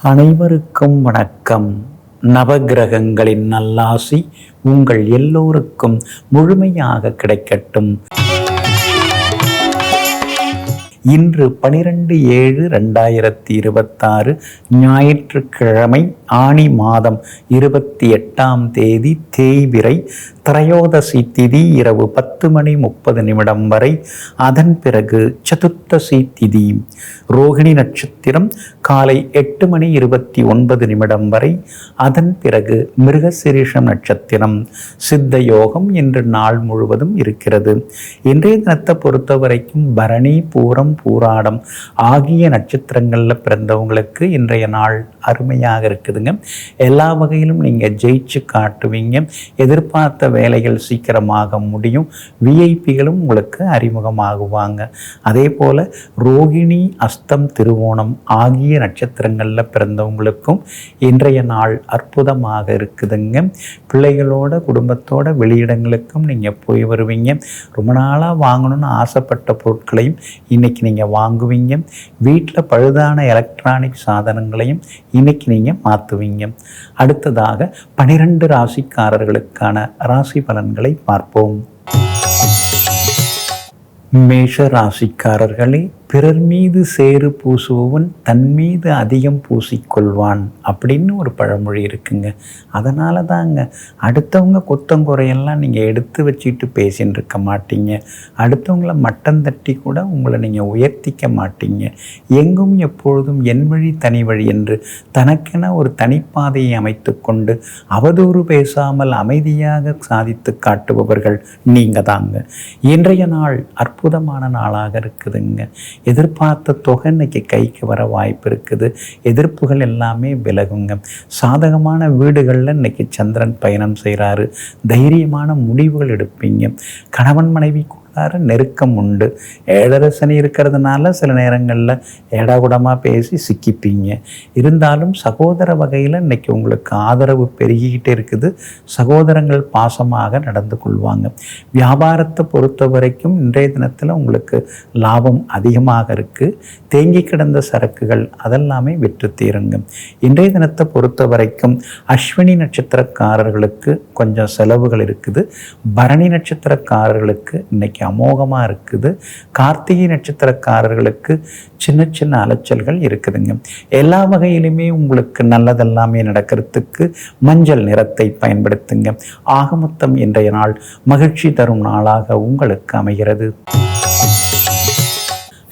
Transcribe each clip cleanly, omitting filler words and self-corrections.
அனைவருக்கும் வணக்கம். நவகிரகங்களின் நல்லாசி உங்கள் எல்லோருக்கும் முழுமையாக கிடைக்கட்டும். இன்று 12/7/2026 ஞாயிற்றுக்கிழமை, ஆனி மாதம் 28ஆம் தேதி, தேய்பிறை, திரையோதசி திதி இரவு 10:30 வரை. அதன் பிறகு சதுர்த்தசி திதி, ரோகிணி நட்சத்திரம் காலை 8:29 வரை. அதன் பிறகு மிருகசிரீஷம் நட்சத்திரம், சித்த யோகம் இன்று நாள் முழுவதும் இருக்கிறது. இன்றைய தினத்தை பொறுத்த வரைக்கும் பரணி, பூரம், பூராடம் ஆகிய நட்சத்திரங்களில் பிறந்தவங்களுக்கு இன்றைய நாள் அருமையாக இருக்குதுங்க. எல்லா வகையிலும் நீங்கள் ஜெயிச்சு காட்டுவீங்க. எதிர்பார்த்த வேலைகள் சீக்கிரமாக முடியும். விஐபிகளும் உங்களுக்கு அறிமுகமாகுவாங்க. அதே போல் ரோகிணி, அஸ்தம், திருவோணம் ஆகிய நட்சத்திரங்களில் பிறந்தவங்களுக்கும் இன்றைய நாள் அற்புதமாக இருக்குதுங்க. பிள்ளைகளோட குடும்பத்தோட வெளியிடங்களுக்கும் நீங்கள் போய் வருவீங்க. ரொம்ப நாளாக வாங்கணும்னு ஆசைப்பட்ட பொருட்களையும் இன்றைக்கி நீங்கள் வாங்குவீங்க. வீட்டில் பழுதான எலக்ட்ரானிக் சாதனங்களையும் இன்னைக்கு நீங்கள் மாற்றுவீங்க. அடுத்ததாக 12 ராசிக்காரர்களுக்கான ராசி பலன்களை பார்ப்போம். மேஷ ராசிக்காரர்களே, பிறர் மீது சேறு பூசுபவன் தன் மீது அதிகம் பூசிக்கொள்வான் அப்படின்னு ஒரு பழமொழி இருக்குங்க. அதனால தாங்க அடுத்தவங்க குத்தங்குறையெல்லாம் நீங்கள் எடுத்து வச்சுட்டு பேசின்னு இருக்க மாட்டீங்க. அடுத்தவங்கள மட்டம் தட்டி கூட உங்களை நீங்கள் உயர்த்திக்க மாட்டீங்க. எங்கும் எப்பொழுதும் என் வழி தனி வழி என்று தனக்கென ஒரு தனிப்பாதையை அமைத்து கொண்டு அவதூறு பேசாமல் அமைதியாக சாதித்து காட்டுபவர்கள் நீங்கள் தாங்க. இன்றைய நாள் அற்புதமான நாளாக இருக்குதுங்க. எதிர்பார்த்த தொகை இன்னைக்கு கைக்கு வர வாய்ப்பு இருக்குது. எதிர்ப்புகள் எல்லாமே விலகுங்க. சாதகமான வீடுகளில் இன்னைக்கு சந்திரன் பயணம் செய்கிறாரு. தைரியமான முடிவுகள் எடுப்பீங்க. கணவன் மனைவி நெருக்கம் உண்டு. ஏழரை சனி இருக்கிறதுனால சில நேரங்களில் ஏடாகுடமாக பேசி சிக்கிப்பீங்க. இருந்தாலும் சகோதர வகையில் இன்னைக்கு உங்களுக்கு ஆதரவு பெருகிக்கிட்டே இருக்குது. சகோதரங்கள் பாசமாக நடந்து கொள்வாங்க. வியாபாரத்தை பொறுத்த வரைக்கும் இன்றைய தினத்தில் உங்களுக்கு லாபம் அதிகமாக இருக்குது. தேங்கி கிடந்த சரக்குகள் அதெல்லாமே விற்று தீருங்க. இன்றைய தினத்தை பொறுத்த வரைக்கும் அஸ்வினி நட்சத்திரக்காரர்களுக்கு கொஞ்சம் செலவுகள் இருக்குது. பரணி நட்சத்திரக்காரர்களுக்கு இன்னைக்கு அமோகமாக இருக்குது. கார்த்திகை நட்சத்திரக்காரர்களுக்கு சின்ன சின்ன அலைச்சல்கள் இருக்குதுங்க. எல்லா வகையிலுமே உங்களுக்கு நல்லதெல்லாமே நடக்கிறதுக்கு மஞ்சள் நிறத்தை பயன்படுத்துங்க. ஆகமொத்தம் இன்றைய நாள் மகிழ்ச்சி தரும் நாளாக உங்களுக்கு அமைகிறது.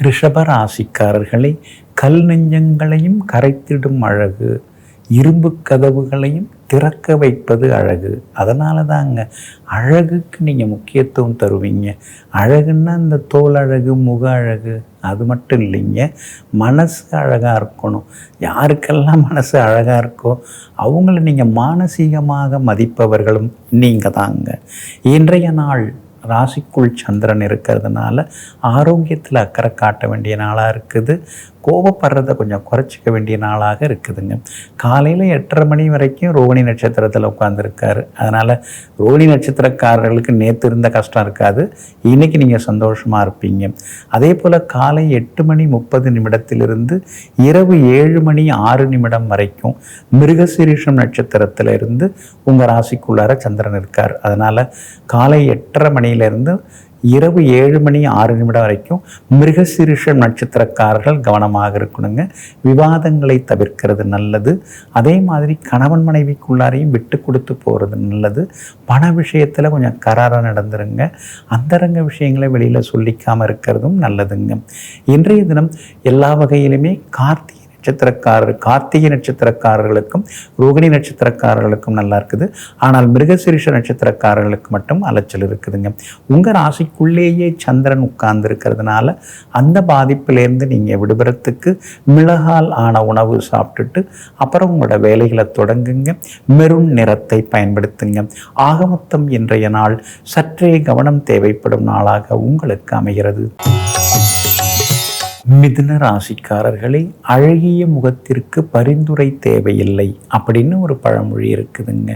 ரிஷப ராசிக்காரர்களை, கல் நெஞ்சங்களையும் கரைத்திடும் அழகு, இரும்பு கதவுகளையும் திறக்க வைப்பது அழகு. அதனால தாங்க அழகுக்கு நீங்கள் முக்கியத்துவம் தருவீங்க. அழகுன்னா இந்த தோல் அழகு, முக அழகு அது மட்டும் இல்லைங்க, மனசு அழகாக இருக்கணும். யாருக்கெல்லாம் மனசு அழகாக இருக்கோ அவங்கள நீங்கள் மானசீகமாக மதிப்பவர்களும் நீங்கள் தாங்க. இன்றைய நாள் ராசிக்குள் சந்திரன் இருக்கிறதுனால ஆரோக்கியத்தில் அக்கறை காட்ட வேண்டிய நாளாக இருக்குது. கோபப்படுறதை கொஞ்சம் குறைச்சிக்க வேண்டிய நாளாக இருக்குதுங்க. காலையில் 8:30 வரைக்கும் ரோகிணி நட்சத்திரத்தில் உட்காந்துருக்காரு. அதனால் ரோகிணி நட்சத்திரக்காரர்களுக்கு நேற்று இருந்த கஷ்டம் இருக்காது. இன்றைக்கி நீங்கள் சந்தோஷமாக இருப்பீங்க. அதே போல் காலை 8:30 இரவு 7:06 வரைக்கும் மிருகசிரீஷம் நட்சத்திரத்தில் இருந்து உங்கள் ராசிக்குள்ளார சந்திரன் இருக்கார். அதனால் காலை 8:30 இரவு 7:06 வரைக்கும் மிருகசிரீஷம் நட்சத்திரக்காரர்கள் கவனமாக இருக்கணுங்க. விவாதங்களை தவிர்க்கிறது நல்லது. அதே மாதிரி கணவன் மனைவிக்குள்ளாரையும் விட்டு கொடுத்து போகிறது நல்லது. பண விஷயத்தில் கொஞ்சம் கராராக நடந்துருங்க. அந்தரங்க விஷயங்களை வெளியில் சொல்லிக்காமல் இருக்கிறதும் நல்லதுங்க. இன்றைய தினம் எல்லா வகையிலுமே கார்த்திகை நட்சத்திரக்காரர்களுக்கும் ரோகிணி நட்சத்திரக்காரர்களுக்கும் நல்லா இருக்குது. ஆனால் மிருகசிரீஷ நட்சத்திரக்காரர்களுக்கு மட்டும் அலைச்சல் இருக்குதுங்க. உங்கள் ராசிக்குள்ளேயே சந்திரன் உட்கார்ந்து இருக்கிறதுனால அந்த பாதிப்பிலேருந்து நீங்கள் விடுபடுறதுக்கு மிளகால் ஆன உணவு சாப்பிட்டுட்டு அப்புறம் உங்களோட வேலைகளை தொடங்குங்க. மெரூன் நிறத்தை பயன்படுத்துங்க. ஆகமொத்தம் இன்றைய நாள் சற்றே கவனம் தேவைப்படும் நாளாக உங்களுக்கு அமைகிறது. மிதுன ராசிக்காரர்களே, அழகிய முகத்திற்கு பரிந்துரை தேவையில்லை அப்படின்னு ஒரு பழமொழி இருக்குதுங்க.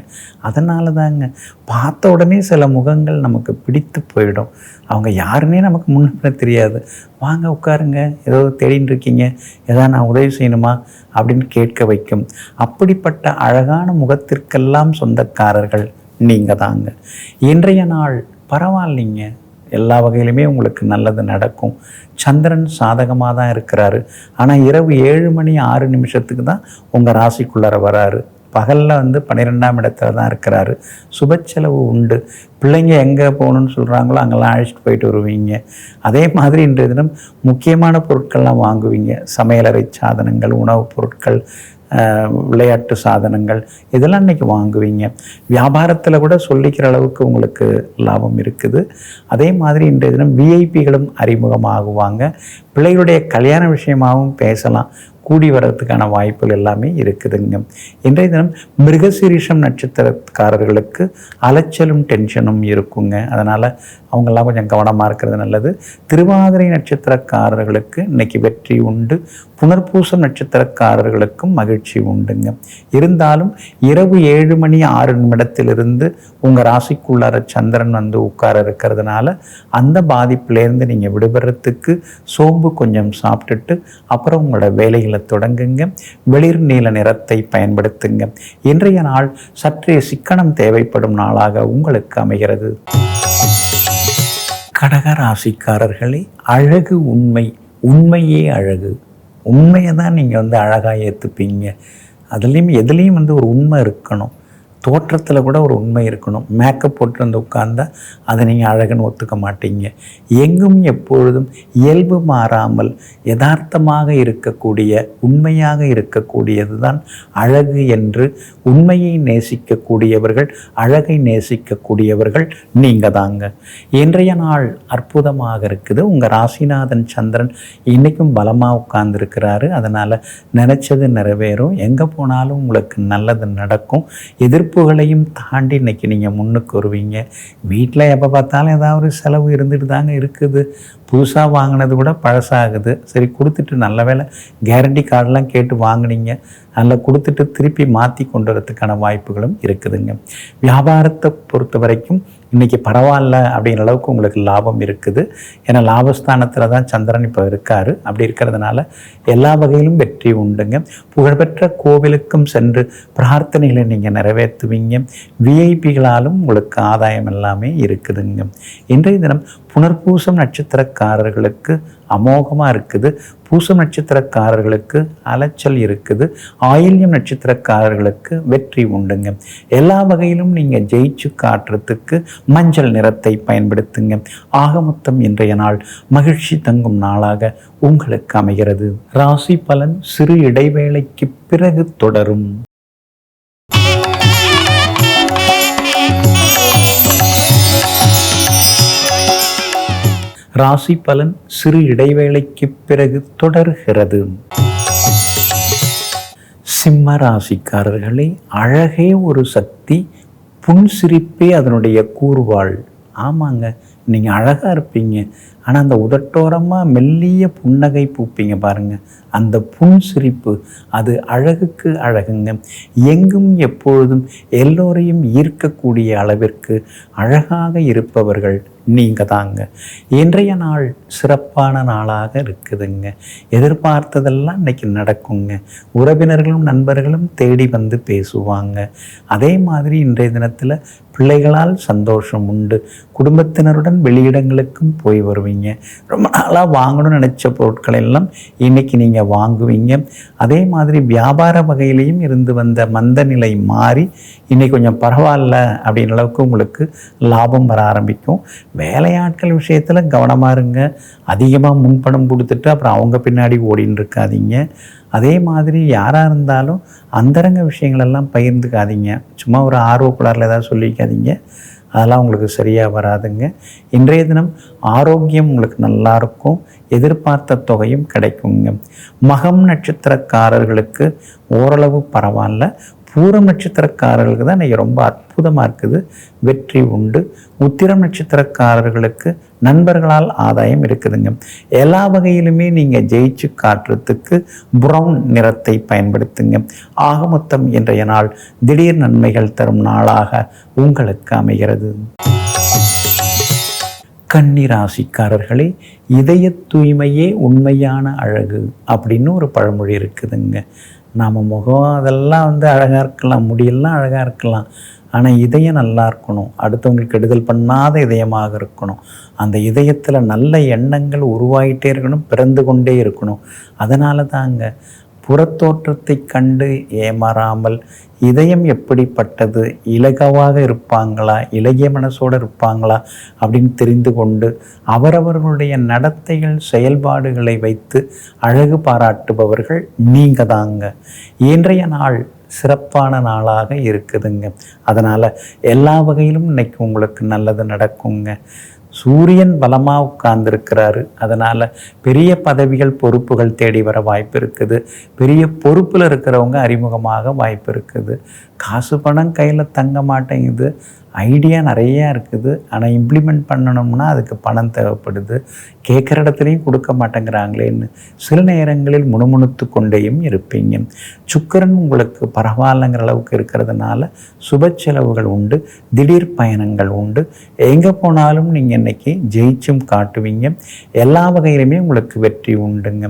அதனால தாங்க பார்த்த உடனே சில முகங்கள் நமக்கு பிடித்து போயிடும். அவங்க யாருன்னே நமக்கு முன்ன தெரியாது. வாங்க உட்காருங்க, ஏதோ தேடின்னு இருக்கீங்க, ஏதாவது நான் உதவி செய்யணுமா அப்படின்னு கேட்க வைக்கும். அப்படிப்பட்ட அழகான முகத்திற்கெல்லாம் சொந்தக்காரர்கள் நீங்கள் தாங்க. இன்றைய நாள் பரவாயில்லைங்க, எல்லா வகையிலுமே உங்களுக்கு நல்லது நடக்கும். சந்திரன் சாதகமாக தான் இருக்கிறாரு. ஆனால் இரவு 7:06 தான் உங்கள் ராசிக்குள்ளார வராரு. பகலில் 12ஆம் இடத்துல தான் இருக்கிறாரு. சுபச்செலவு உண்டு. பிள்ளைங்க எங்கே போகணுன்னு சொல்கிறாங்களோ அங்கெல்லாம் அழைச்சிட்டு போயிட்டு வருவீங்க. அதே மாதிரி இன்றைய தினம் முக்கியமான பொருட்கள்லாம் வாங்குவீங்க. சமையலறை சாதனங்கள், உணவுப் பொருட்கள், விளையாட்டு சாதனங்கள், இதெல்லாம் இன்றைக்கி வாங்குவீங்க. வியாபாரத்தில் கூட சொல்லிக்கிற அளவுக்கு உங்களுக்கு லாபம் இருக்குது. அதே மாதிரி இன்றைய தினம் விஐபிகளும் அறிமுகமாகுவாங்க. பிள்ளைகளுடைய கல்யாண விஷயமாகவும் பேசலாம். கூடி வர்றதுக்கான வாய்ப்புகள் எல்லாமே இருக்குதுங்க. இன்றைய தினம் மிருகசீரிஷம் நட்சத்திரக்காரர்களுக்கு அலைச்சலும் டென்ஷனும் இருக்குங்க. அதனால் அவங்கெல்லாம் கொஞ்சம் கவனமாக இருக்கிறது நல்லது. திருவாதிரை நட்சத்திரக்காரர்களுக்கு இன்றைக்கி வெற்றி உண்டு. புனர்பூசம் நட்சத்திரக்காரர்களுக்கும் மகிழ்ச்சி உண்டுங்க. இருந்தாலும் இரவு 7:06 உங்கள் ராசிக்குள்ளார சந்திரன் உட்கார இருக்கிறதுனால அந்த பாதிப்பிலேருந்து நீங்கள் விடுபடுறதுக்கு சோம்பு கொஞ்சம் சாப்பிட்டுட்டு அப்புறம் உங்களோட வேலைகளை தொடங்குங்க. வெளிர் நீல நிறத்தை பயன்படுத்துங்க. இன்றைய நாள் சற்றே சிக்கனம் தேவைப்படும் நாளாக உங்களுக்கு அமைகிறது. கடக ராசிக்காரர்களே, அழகு உண்மை, உண்மையே அழகு. உண்மையை தான் நீங்கள் அழகாக ஏற்றுப்பீங்க. அதுலேயும் எதுலேயும் ஒரு உண்மை இருக்கணும். தோற்றத்தில் கூட ஒரு உண்மை இருக்கணும். மேக்கப் போட்டு உட்கார்ந்தா அதை நீங்கள் அழகுன்னு ஒத்துக்க மாட்டீங்க. எங்கும் எப்பொழுதும் இயல்பு மாறாமல் யதார்த்தமாக இருக்கக்கூடிய, உண்மையாக இருக்கக்கூடியது தான் அழகு என்று உண்மையை நேசிக்கக்கூடியவர்கள், அழகை நேசிக்கக்கூடியவர்கள் நீங்கள் தாங்க. இன்றைய நாள் அற்புதமாக இருக்குது. உங்கள் ராசிநாதன் சந்திரன் இன்றைக்கும் பலமாக உட்கார்ந்துருக்கிறாரு. அதனால் நினச்சது நிறைவேறும். எங்கே போனாலும் உங்களுக்கு நல்லது நடக்கும். எதிர்ப்புகளையும் தாண்டி இன்றைக்கி நீங்கள் முன்னுக்கு வருவீங்க. வீட்டில் எப்போ பார்த்தாலும் ஏதாவது ஒரு செலவு இருந்துட்டு தாங்க இருக்குது. புதுசாக வாங்கினது கூட பழசாகுது. சரி கொடுத்துட்டு, நல்ல வேலை கேரண்டி கார்டெலாம் கேட்டு வாங்கினீங்க, நல்லா கொடுத்துட்டு திருப்பி மாற்றி கொண்டு வரதுக்கான வாய்ப்புகளும் இருக்குதுங்க. வியாபாரத்தை பொறுத்த வரைக்கும் இன்றைக்கி பரவாயில்ல அப்படிங்கிற அளவுக்கு உங்களுக்கு லாபம் இருக்குது. ஏன்னா லாபஸ்தானத்தில் தான் சந்திரன் இப்போ இருக்கார். அப்படி இருக்கிறதுனால எல்லா வகையிலும் வெற்றி உண்டுங்க. புகழ்பெற்ற கோவிலுக்கும் சென்று பிரார்த்தனைகளை நீங்கள் நிறைவேற்றுவீங்க. விஐபிகளாலும் உங்களுக்கு ஆதாயம் எல்லாமே இருக்குதுங்க. இன்றைய தினம் புனர்பூசம் நட்சத்திரக்காரர்களுக்கு அமோகமாக இருக்குது. பூசம் நட்சத்திரக்காரர்களுக்கு அலைச்சல் இருக்குது. ஆயில்யம் நட்சத்திரக்காரர்களுக்கு வெற்றி உண்டுங்க. எல்லா வகையிலும் நீங்கள் ஜெயிச்சு காட்டுறதுக்கு மஞ்சள் நிறத்தை பயன்படுத்துங்க. ஆக மொத்தம் இன்றைய நாள் மகிழ்ச்சி தங்கும் நாளாக உங்களுக்கு அமைகிறது. ராசி பலன் சிறு இடைவேளைக்கு பிறகு தொடரும். ராசி பலன் சிறு இடைவேளைக்கு பிறகு தொடர்கிறது. சிம்ம ராசிக்காரர்களே, அழகே ஒரு சக்தி, புன்சிரிப்பே அதனுடைய கூர்வாள். ஆமாங்க, நீங்கள் அழகாக இருப்பீங்க. ஆனால் அந்த உதட்டோரமாக மெல்லிய புன்னகை பூப்பீங்க பாருங்கள். அந்த புன்சிரிப்பு அது அழகுக்கு அழகுங்க. எங்கும் எப்பொழுதும் எல்லோரையும் ஈர்க்கக்கூடிய அளவிற்கு அழகாக இருப்பவர்கள் நீங்கள் தாங்க. இன்றைய நாள் சிறப்பான நாளாக இருக்குதுங்க. எதிர்பார்த்ததெல்லாம் இன்றைக்கி நடக்குங்க. உறவினர்களும் நண்பர்களும் தேடி வந்து பேசுவாங்க. அதே மாதிரி இன்றைய தினத்தில் பிள்ளைகளால் சந்தோஷம் உண்டு. குடும்பத்தினருடன் வெளியிடங்களுக்கும் போய் வருவீங்க. ரொம்ப நாளாக வாங்கணும்னு நினச்ச பொருட்களை எல்லாம் இன்றைக்கி நீங்கள் வாங்குவீங்க. அதே மாதிரி வியாபார வகையிலையும் இருந்து வந்த மந்த நிலை மாறி இன்றைக்கி கொஞ்சம் பரவாயில்ல அப்படின்ற அளவுக்கு உங்களுக்கு லாபம் வர ஆரம்பிக்கும். வேலையாட்கள் விஷயத்தில் கவனமாக இருங்க. அதிகமாக முன்பணம் கொடுத்துட்டு அப்புறம் அவங்க பின்னாடி ஓடின்னு இருக்காதீங்க. அதே மாதிரி யாராக இருந்தாலும் அந்தரங்க விஷயங்களெல்லாம் பகிர்ந்துக்காதீங்க. சும்மா ஒரு ஆர்வக்குள்ளாரில் ஏதாவது சொல்லிக்காதீங்க. அதெல்லாம் உங்களுக்கு சரியாக வராதுங்க. இன்றைய தினம் ஆரோக்கியம் உங்களுக்கு நல்லாயிருக்கும். எதிர்பார்த்த தொகையும் கிடைக்குங்க. மகம் நட்சத்திரக்காரர்களுக்கு ஓரளவு பரவாயில்ல. பூரம் நட்சத்திரக்காரர்களுக்கு தான் இன்றைக்கி ரொம்ப அற்புதமாக இருக்குது, வெற்றி உண்டு. உத்திரம் நட்சத்திரக்காரர்களுக்கு நண்பர்களால் ஆதாயம் இருக்குதுங்க. எல்லா வகையிலுமே நீங்கள் ஜெயிச்சு காட்டுறதுக்கு ப்ரௌன் நிறத்தை பயன்படுத்துங்க. ஆக மொத்தம் இன்றைய நாள் திடீர் நன்மைகள் தரும் நாளாக உங்களுக்கு அமைகிறது. கன்னி ராசிக்காரர்களே, இதய தூய்மையே உண்மையான அழகு அப்படின்னு ஒரு பழமொழி இருக்குதுங்க. நாம் முகம் அதெல்லாம் அழகாக இருக்கலாம், முடியெல்லாம் அழகாக இருக்கலாம், ஆனால் இதயம் நல்லா இருக்கணும், அடுத்தவங்களுக்கு கெடுதல் பண்ணாத இதயமாக இருக்கணும். அந்த இதயத்தில் நல்ல எண்ணங்கள் உருவாகிட்டே இருக்கணும், பிறந்து கொண்டே இருக்கணும். அதனால தாங்க புறத்தோற்றத்தை கண்டு ஏமாறாமல் இதயம் எப்படிப்பட்டது, இலகுவாக இருப்பாங்களா, இலகிய மனசோடு இருப்பாங்களா அப்படின்னு தெரிந்து கொண்டு அவரவர்களுடைய நடத்தைகள் செயல்பாடுகளை வைத்து அழகு பாராட்டுபவர்கள் நீங்கள் தாங்க. இன்றைய நாள் சிறப்பான நாளாக இருக்குதுங்க. அதனால் எல்லா வகையிலும் இன்னைக்கு உங்களுக்கு நல்லது நடக்குங்க. சூரியன் பலமாக உட்கார்ந்துருக்கிறாரு. அதனால் பெரிய பதவிகள் பொறுப்புகள் தேடி வர வாய்ப்பு இருக்குது. பெரிய பொறுப்பில் இருக்கிறவங்க அறிமுகமாக வாய்ப்பு இருக்குது. காசு பணம் கையில் தங்க மாட்டேங்குது, ஐடியா நிறையா இருக்குது, ஆனால் இம்ப்ளிமெண்ட் பண்ணணும்னா அதுக்கு பணம் தேவைப்படுது, கேட்குற இடத்துலையும் கொடுக்க மாட்டேங்கிறாங்களேன்னு சில நேரங்களில் முணுமுணுத்து கொண்டேயும் இருப்பீங்க. சுக்கிரன் உங்களுக்கு பரவாயில்லைங்கிற அளவுக்கு இருக்கிறதுனால சுப செலவுகள் உண்டு, திடீர் பயணங்கள் உண்டு. எங்கே போனாலும் நீங்கள் இன்னைக்கு ஜெயிச்சும் காட்டுவீங்க. எல்லா வகையிலுமே உங்களுக்கு வெற்றி உண்டுங்க.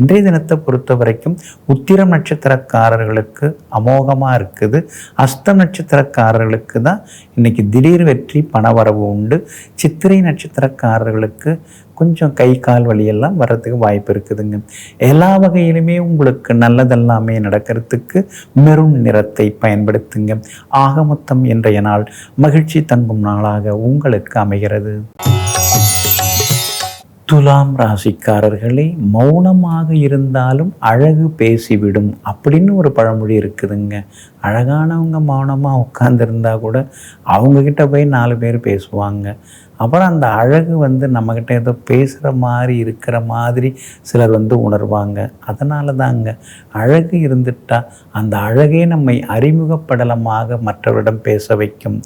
இன்றைய தினத்தை பொறுத்த வரைக்கும் உத்திரம் நட்சத்திரக்காரர்களுக்கு அமோகமாக இருக்குது. அஸ்தம் நட்சத்திரக்காரர்களுக்கு தான் இன்னைக்கு திடீர் வெற்றி பணவரவு உண்டு. சித்திரை நட்சத்திரக்காரர்களுக்கு கொஞ்சம் கை கால் வலியெல்லாம் வர்றதுக்கு வாய்ப்பு இருக்குதுங்க. எல்லா வகையிலுமே உங்களுக்கு நல்லதெல்லாமே நடக்கிறதுக்கு மெரூன் நிறத்தை பயன்படுத்துங்க. ஆக மொத்தம் இன்றைய நாள் மகிழ்ச்சி தங்கும் நாளாக உங்களுக்கு அமைகிறது. துலாம் ராசிக்காரர்களே, மௌனமாக இருந்தாலும் அழகு பேசிவிடும் அப்படின்னு ஒரு பழமொழி இருக்குதுங்க. அழகானவங்க மௌனமாக உட்காந்துருந்தா கூட அவங்கக்கிட்ட போய் 4 பேர் பேசுவாங்க. அப்புறம் அந்த அழகு நம்மக்கிட்ட ஏதோ பேசுகிற மாதிரி இருக்கிற மாதிரி சிலர் உணர்வாங்க. அதனால தாங்க அழகு இருந்துட்டால் அந்த அழகே நம்மை அறிமுகப்படலமாக மற்றவரிடம் பேச வைக்கும்.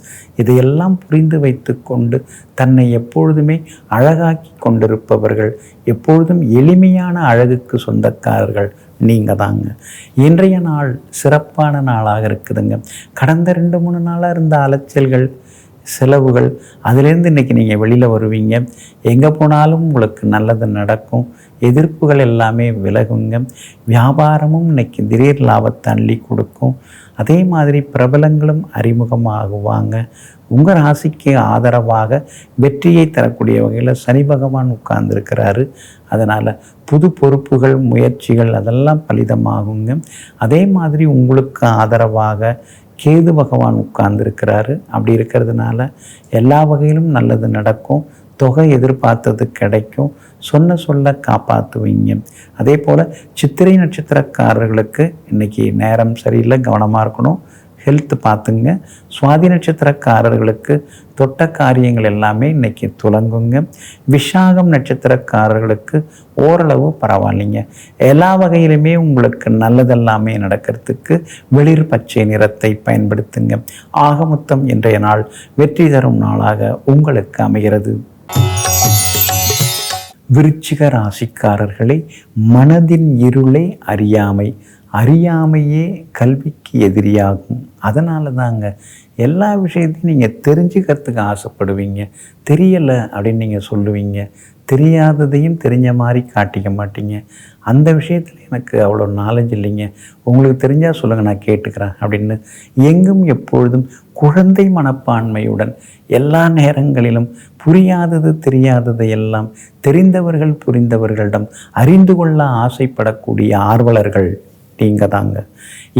இதையெல்லாம் புரிந்து வைத்து கொண்டு தன்னை எப்பொழுதுமே அழகாக்கி கொண்டிருப்பவர்கள், எப்பொழுதும் எளிமையான அழகுக்கு சொந்தக்காரர்கள் நீங்கள் தாங்க. இன்றைய நாள் சிறப்பான நாளாக இருக்குதுங்க. கடந்த 2-3 நாளாக இருந்த அலைச்சல்கள், செலவுகள், அதுலேருந்து இன்றைக்கி நீங்கள் வெளியில் வருவீங்க. எங்கே போனாலும் உங்களுக்கு நல்லது நடக்கும். எதிர்ப்புகள் எல்லாமே விலகுங்க. வியாபாரமும் இன்றைக்கி திடீர் லாபத்தை அள்ளி கொடுக்கும். அதே மாதிரி பிரபலங்களும் அறிமுகமாகுவாங்க. உங்கள் ராசிக்கு ஆதரவாக வெற்றியை தரக்கூடிய வகையில் சனி பகவான் உட்கார்ந்துருக்கிறாரு. அதனால் புது பொறுப்புகள், முயற்சிகள் அதெல்லாம் பலிதமாகுங்க. அதே மாதிரி உங்களுக்கு ஆதரவாக கேது பகவான் உட்கார்ந்துருக்கிறாரு. அப்படி இருக்கிறதுனால எல்லா வகையிலும் நல்லது நடக்கும். தொகை எதிர்பார்த்தது கிடைக்கும். சொல்ல காப்பாற்றுவீங்க. அதே போல் சித்திரை நட்சத்திரக்காரர்களுக்கு இன்றைக்கி நேரம் சரியில்லை, கவனமாக இருக்கணும், ஹெல்த் பார்த்துங்க. சுவாதி நட்சத்திரக்காரர்களுக்கு தொட்ட காரியங்கள் எல்லாமே இன்றைக்கி துலங்குங்க. விஷாகம் நட்சத்திரக்காரர்களுக்கு ஓரளவு பரவாயில்லைங்க. எல்லா வகையிலுமே உங்களுக்கு நல்லதெல்லாமே நடக்கிறதுக்கு வெளிர் பச்சை நிறத்தை பயன்படுத்துங்க. ஆக மொத்தம் இன்றைய நாள் வெற்றி தரும் நாளாக உங்களுக்கு அமைகிறது. விருச்சிக ராசிக்காரர்களை, மனதின் இருளே அறியாமை, அறியாமையே கல்விக்கு எதிரியாகும். அதனால தாங்க எல்லா விஷயத்தையும் நீங்கள் தெரிஞ்சுக்கிறதுக்கு ஆசைப்படுவீங்க. தெரியலை அப்படின்னு நீங்கள் சொல்லுவீங்க. தெரியாததையும் தெரிஞ்ச மாதிரி காட்டிக்க மாட்டீங்க. அந்த விஷயத்தில் எனக்கு அவ்வளோ நாலேஜ் இல்லைங்க, உங்களுக்கு தெரிஞ்சால் சொல்லுங்கள், நான் கேட்டுக்கிறேன் அப்படின்னு எங்கும் எப்பொழுதும் குழந்தை மனப்பான்மையுடன் எல்லா நேரங்களிலும் புரியாதது தெரியாததை எல்லாம் தெரிந்தவர்கள் புரிந்தவர்களிடம் அறிந்து கொள்ள ஆசைப்படக்கூடிய ஆர்வலர்கள் நீங்கள் தாங்க.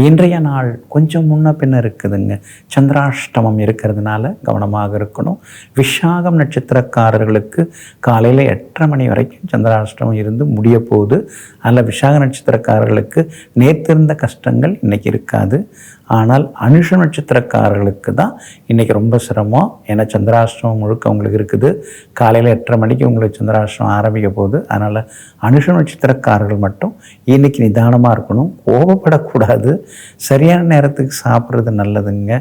இன்றைய நாள் கொஞ்சம் முன்ன பின்ன இருக்குதுங்க. சந்திராஷ்டமம் இருக்கிறதுனால கவனமாக இருக்கணும். விஷாகம் நட்சத்திரக்காரர்களுக்கு காலையில் 8:30 மணி வரைக்கும் சந்திராஷ்டமம் இருந்து முடிய போகுது. அதில் விஷாக நட்சத்திரக்காரர்களுக்கு நேர்த்திருந்த கஷ்டங்கள் இன்றைக்கி இருக்காது. ஆனால் அனுஷ நட்சத்திரக்காரர்களுக்கு தான் இன்றைக்கி ரொம்ப சிரமம். ஏன்னா சந்திராஷ்டமம் முழுக்க உங்களுக்கு இருக்குது. காலையில் 8:30 மணிக்கு உங்களுக்கு சந்திராஷ்டமம் ஆரம்பிக்க போகுது. அதனால் அனுஷ நட்சத்திரக்காரர்கள் மட்டும் இன்றைக்கி நிதானமாக இருக்கணும். கோபப்படக்கூடாது. சரியான நேரத்துக்கு சாப்பிட்றது நல்லதுங்க.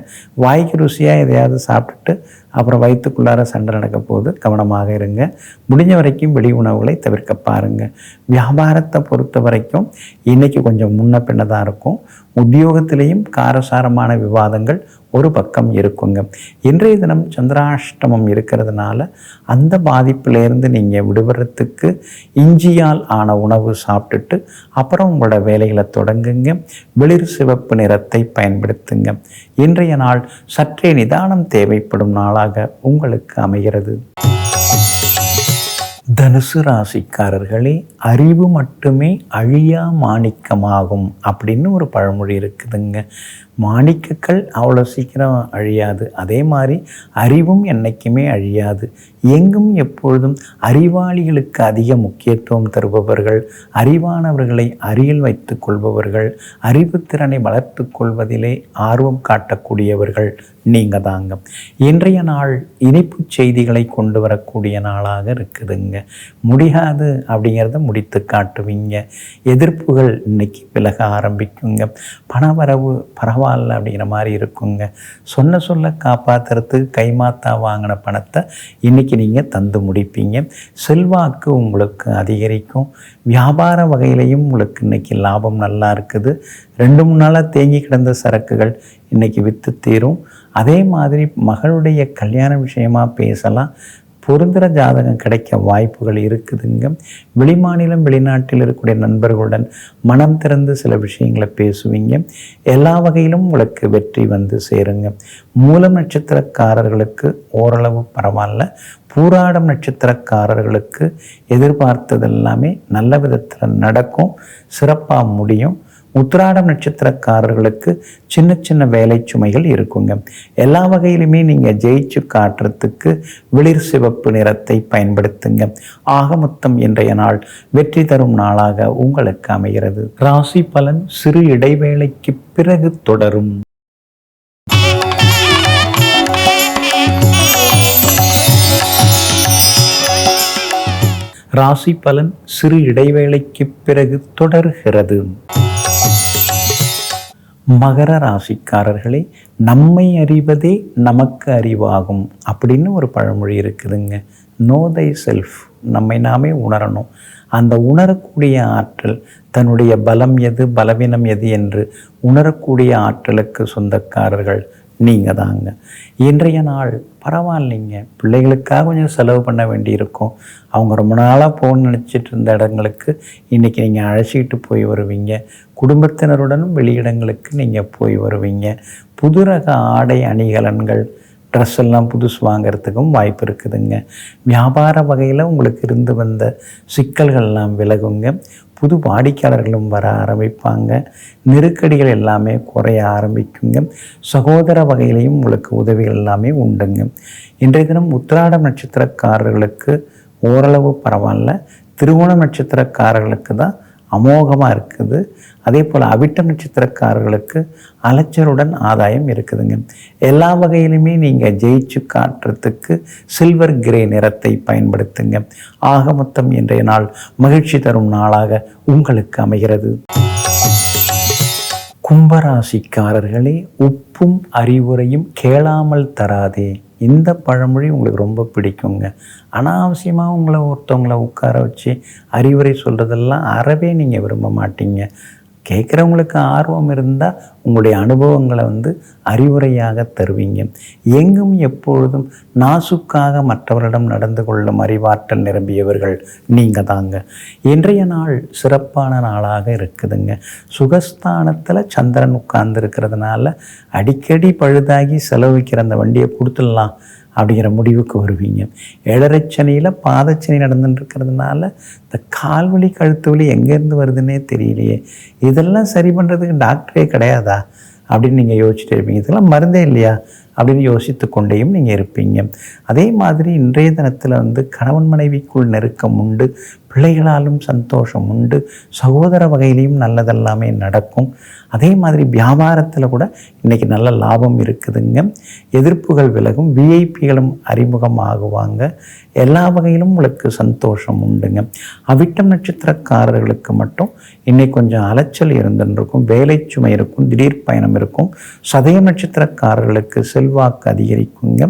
வாய்க்கு ருசியாக எதையாவது சாப்பிட்டுட்டு அப்புறம் வயிற்றுக்குள்ளார சண்டை நடக்க போது கவனமாக இருங்க. முடிஞ்ச வரைக்கும் வெளி உணவுகளை தவிர்க்க பாருங்கள். வியாபாரத்தை பொறுத்த வரைக்கும் இன்றைக்கி கொஞ்சம் முன்ன பின்ன தான் இருக்கும். உத்தியோகத்திலேயும் காரசாரமான விவாதங்கள் ஒரு பக்கம் இருக்குங்க. இன்றைய தினம் சந்திராஷ்டமம் இருக்கிறதுனால அந்த பாதிப்பிலேருந்து நீங்கள் விடுபடுறதுக்கு இஞ்சியால் ஆன உணவு சாப்பிட்டுட்டு அப்புறம் உங்களோட வேலைகளை தொடங்குங்க. வெளிர் சிவப்பு நிறத்தை பயன்படுத்துங்க. இன்றைய நாள் சற்றே நிதானம் தேவைப்படும் நாளாக உங்களுக்கு அமைகிறது. தனுசு ராசிக்காரர்களே, அறிவு மட்டுமே அழியா மாணிக்கமாகும் அப்படின்னு ஒரு பழமொழி இருக்குதுங்க. மாணிக்கங்கள் அவ்வளோ சீக்கிரம் அழியாது. அதே மாதிரி அறிவும் என்றைக்குமே அழியாது. எங்கும் எப்பொழுதும் அறிவாளிகளுக்கு அதிக முக்கியத்துவம் தருபவர்கள், அறிவானவர்களை அருகில் வைத்து கொள்பவர்கள், அறிவுத்திறனை வளர்த்து கொள்வதிலே ஆர்வம் காட்டக்கூடியவர்கள் நீங்கள் தாங்க. இன்றைய நாள் இனிப்பு செய்திகளை கொண்டு வரக்கூடிய நாளாக இருக்குதுங்க. முடியாது அப்படிங்கிறத முடித்து காட்டுவீங்க. எதிர்ப்புகள் இன்னைக்கு விலக ஆரம்பிக்குங்க. பணவரவு பரவாயில்ல அப்படிங்கிற மாதிரி இருக்குங்க. சொல்ல காப்பாற்றுறதுக்கு கைமாத்தா வாங்கின பணத்தை இன்றைக்கி நீங்கள் தந்து முடிப்பீங்க. செல்வாக்கு உங்களுக்கு அதிகரிக்கும். வியாபார வகையிலையும் உங்களுக்கு இன்றைக்கி லாபம் நல்லா இருக்குது. 2-3 நாளாக தேங்கி கிடந்த சரக்குகள் இன்றைக்கி விற்று தீரும். அதே மாதிரி மகளுடைய கல்யாண விஷயமாக பேசலாம். பொருந்துகிற ஜாதகம் கிடைக்க வாய்ப்புகள் இருக்குதுங்க. வெளிமாநிலம் வெளிநாட்டில் இருக்கக்கூடிய நண்பர்களுடன் மனம் திறந்து சில விஷயங்களை பேசுவீங்க. எல்லா வகையிலும் உங்களுக்கு வெற்றி வந்து சேருங்க. மூலம் நட்சத்திரக்காரர்களுக்கு ஓரளவு பரவாயில்ல. பூராடம் நட்சத்திரக்காரர்களுக்கு எதிர்பார்த்தது எல்லாமே நல்ல விதத்தில் நடக்கும், சிறப்பாக முடியும். உத்திராடம் நட்சத்திரக்காரர்களுக்கு சின்ன சின்ன வேலை சுமைகள் இருக்குங்க. எல்லா வகையிலுமே நீங்கள் ஜெயிச்சு காட்டுறதுக்கு வெளிர் சிவப்பு நிறத்தை பயன்படுத்துங்க. ஆக மொத்தம் இன்றைய நாள் வெற்றி தரும் நாளாக உங்களுக்கு அமைகிறது. ராசி பலன் சிறு இடைவேளைக்கு பிறகு தொடரும். ராசி பலன் சிறு இடைவேளைக்கு பிறகு தொடர்கிறது. மகர ராசிக்காரர்களே, நம்மை அறிவதே நமக்கு அறிவாகும் அப்படின்னு ஒரு பழமொழி இருக்குதுங்க. நோ தை செல்ஃப், நம்மை நாமே உணரணும். அந்த உணரக்கூடிய ஆற்றல், தன்னுடைய பலம் எது பலவீனம் எது என்று உணரக்கூடிய ஆற்றலுக்கு சொந்தக்காரர்கள் நீங்கள் தாங்க. இன்றைய நாள் பரவாயில்லைங்க. பிள்ளைகளுக்காக கொஞ்சம் செலவு பண்ண வேண்டியிருக்கும். அவங்க ரொம்ப நாளாக போகணும்னு நினச்சிட்டு இருந்த இடங்களுக்கு இன்றைக்கி நீங்கள் அழைச்சிக்கிட்டு போய் வருவீங்க. குடும்பத்தினருடனும் வெளியிடங்களுக்கு நீங்கள் போய் வருவீங்க. புது ரக ஆடை அணிகலன்கள் ட்ரெஸ் எல்லாம் புதுசு வாங்கிறதுக்கும் வாய்ப்பு இருக்குதுங்க. வியாபார வகையில் உங்களுக்கு இருந்து வந்த சிக்கல்கள்லாம் விலகுங்க. புது வாடிக்கையாளர்களும் வர ஆரம்பிப்பாங்க. நெருக்கடிகள் எல்லாமே குறைய ஆரம்பிக்குங்க. சகோதர வகையிலையும் உங்களுக்கு உதவிகள் எல்லாமே உண்டுங்க. இன்றைய தினம் உத்திராடம் நட்சத்திரக்காரர்களுக்கு ஓரளவு பரவாயில்ல. திருவோணம் நட்சத்திரக்காரர்களுக்கு தான் அமோகமாக இருக்குது. அதே போல் அவிட்டம் நட்சத்திரக்காரர்களுக்கு அலைச்சலுடன் ஆதாயம் இருக்குதுங்க. எல்லா வகையிலுமே நீங்கள் ஜெயிச்சு காட்டுறதுக்கு சில்வர் கிரே நிறத்தை பயன்படுத்துங்க. ஆக மொத்தம் இன்றைய நாள் மகிழ்ச்சி தரும் நாளாக உங்களுக்கு அமைகிறது. கும்பராசிக்காரர்களே, உப்பும் அறிவுரையும் கேளாமல் தராதே. இந்த பழமொழி உங்களுக்கு ரொம்ப பிடிக்குங்க. அனாவசியமாக உங்களை ஒருத்தவங்களை உட்கார வச்சு அறிவுரை சொல்கிறதெல்லாம் அறவே நீங்கள் விரும்ப மாட்டீங்க. கேட்குறவங்களுக்கு ஆர்வம் இருந்தால் உங்களுடைய அனுபவங்களை அறிவுரையாக தருவீங்க. எங்கும் எப்பொழுதும் நாசுக்காக மற்றவரிடம் நடந்து கொள்ளும் அறிவாற்றல் நிரம்பியவர்கள் நீங்கள் தாங்க. இன்றைய நாள் சிறப்பான நாளாக இருக்குதுங்க. சுகஸ்தானத்தில் சந்திரன் உட்கார்ந்து இருக்கிறதுனால அடிக்கடி பழுதாகி செலவிக்கிற அந்த வண்டியை கொடுத்துடலாம் அப்படிங்கிற முடிவுக்கு வருவீங்க. ஏழரைச்சனியில் பாதச்சனி நடந்துட்டு இருக்கிறதுனால இந்த கால்வலி கழுத்து வலி எங்கேருந்து வருதுன்னே தெரியலையே, இதெல்லாம் சரி பண்ணுறதுக்கு டாக்டரே கிடையாதா அப்படின்னு நீங்கள் யோசிச்சுட்டு இருப்பீங்க. இதெல்லாம் மருந்தே இல்லையா அப்படின்னு யோசித்து கொண்டேயும் நீங்கள் இருப்பீங்க. அதே மாதிரி இன்றைய தினத்தில் வந்து கணவன் மனைவிக்குள் நெருக்கம் உண்டு, பிள்ளைகளாலும் சந்தோஷம் உண்டு, சகோதர வகையிலையும் நல்லதெல்லாமே நடக்கும். அதே மாதிரி வியாபாரத்தில் கூட இன்றைக்கி நல்ல லாபம் இருக்குதுங்க. எதிர்ப்புகள் விலகும், விஐபிகளும் அறிமுகமாகுவாங்க. எல்லா வகையிலும் உங்களுக்கு சந்தோஷம் உண்டுங்க. அவிட்டம் நட்சத்திரக்காரர்களுக்கு மட்டும் இன்னைக்கு கொஞ்சம் அலைச்சல் இருந்துருக்கும், வேலை சுமை இருக்கும், திடீர் பயணம் இருக்கும். சதயம் நட்சத்திரக்காரர்களுக்கு செல்வாக்கு அதிகரிக்குங்க.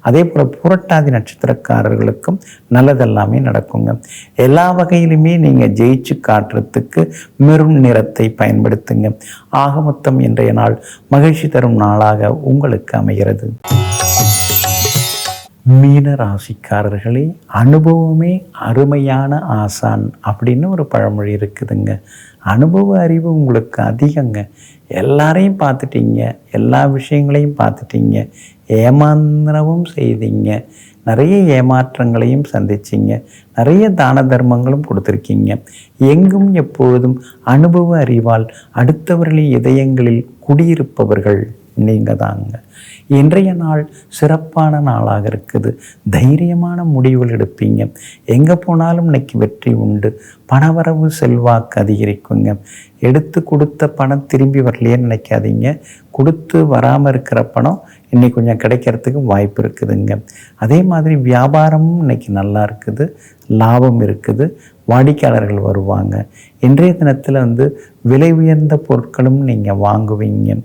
அதே போல் புரட்டாதி நட்சத்திரக்காரர்களுக்கும் நல்லதெல்லாமே நடக்குங்க. எல்லா வகையிலுமே நீங்கள் ஜெயிச்சு காட்டுறதுக்கு மெரூன் நிறத்தை பயன்படுத்துங்க. ஆக மொத்தம் இன்றைய நாள் மகிழ்ச்சி தரும் நாளாக உங்களுக்கு அமைகிறது. மீன ராசிக்காரர்களே, அனுபவமே அருமையான ஆசான் அப்படின்னு ஒரு பழமொழி இருக்குதுங்க. அனுபவ அறிவு உங்களுக்கு அதிகங்க. எல்லாரையும் பார்த்துட்டீங்க, எல்லா விஷயங்களையும் பார்த்துட்டீங்க, ஏமாந்தனவும் செய்தீங்க, நிறைய ஏமாற்றங்களையும் சந்திச்சிங்க, நிறைய தான தர்மங்களும் கொடுத்துருக்கீங்க. எங்கும் எப்பொழுதும் அனுபவ அறிவால் அடுத்தவர்களின் இதயங்களில் குடியிருப்பவர்கள் நீங்கள் தாங்க. இன்றைய நாள் சிறப்பான நாளாக இருக்குது. தைரியமான முடிவுகள் எடுப்பீங்க. எங்கே போனாலும் இன்னைக்கு வெற்றி உண்டு. பணவரவு செல்வாக்கு அதிகரிக்குங்க. எடுத்து கொடுத்த பணம் திரும்பி வரலையேன்னு நினைக்காதீங்க. கொடுத்து வராமல் இருக்கிற பணம் இன்னைக்கு கொஞ்சம் கிடைக்கிறதுக்கு வாய்ப்பு இருக்குதுங்க. அதே மாதிரி வியாபாரமும் இன்னைக்கு நல்லா இருக்குது, லாபம் இருக்குது, வாடிக்கையாளர்கள் வருவாங்க. இன்றைய தினத்தில் வந்து விலை உயர்ந்த பொருட்களும் நீங்கள் வாங்குவீங்க.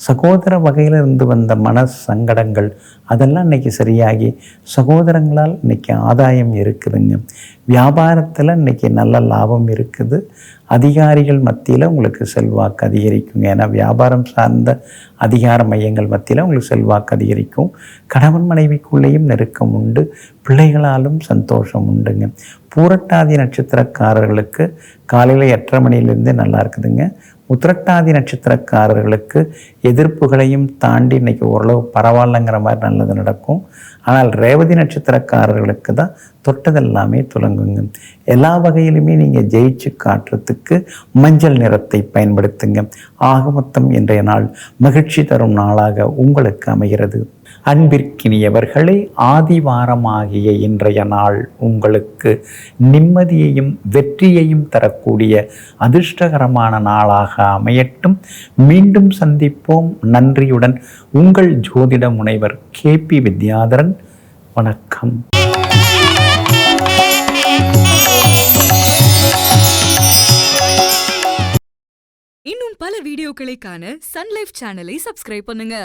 சகோதர வகையில் இருந்து வந்த மன சங்கடங்கள் அதெல்லாம் இன்றைக்கி சரியாகி சகோதரங்களால் இன்றைக்கி ஆதாயம் இருக்குதுங்க. வியாபாரத்தில் இன்றைக்கி நல்ல லாபம் இருக்குது. அதிகாரிகள் மத்தியில் உங்களுக்கு செல்வாக்கு அதிகரிக்குங்க. ஏன்னா வியாபாரம் சார்ந்த அதிகார மையங்கள் மத்தியில் உங்களுக்கு செல்வாக்கு அதிகரிக்கும். கணவன் மனைவிக்குள்ளேயும் நெருக்கம் உண்டு, பிள்ளைகளாலும் சந்தோஷம் உண்டுங்க. பூரட்டாதி நட்சத்திரக்காரர்களுக்கு காலையில் 8:30 மணிலேருந்தே நல்லா இருக்குதுங்க. உத்திரட்டாதி நட்சத்திரக்காரர்களுக்கு எதிர்ப்புகளையும் தாண்டி இன்றைக்கி ஓரளவு பரவாயில்லைங்கிற மாதிரி நல்லது நடக்கும். ஆனால் ரேவதி நட்சத்திரக்காரர்களுக்கு தான் தொட்டதெல்லாமே துலங்குங்க. எல்லா வகையிலுமே நீங்கள் ஜெயிச்சு காட்டுறதுக்கு மஞ்சள் நிறத்தை பயன்படுத்துங்க. ஆக மொத்தம் இன்றைய நாள் மகிழ்ச்சி தரும் நாளாக உங்களுக்கு அமைகிறது. அன்பிற்கினியவர்களே, ஆதிவாரமாகிய இன்றைய நாள் உங்களுக்கு நிம்மதியையும் வெற்றியையும் தரக்கூடிய அதிர்ஷ்டகரமான நாளாக அமையட்டும். மீண்டும் சந்திப்போம். நன்றியுடன் உங்கள் ஜோதிட முனைவர் KP வித்யாதரன். வணக்கம். இன்னும் பல வீடியோக்களை காண சன் லைஃப் சேனலை சப்ஸ்கிரைப் பண்ணுங்க.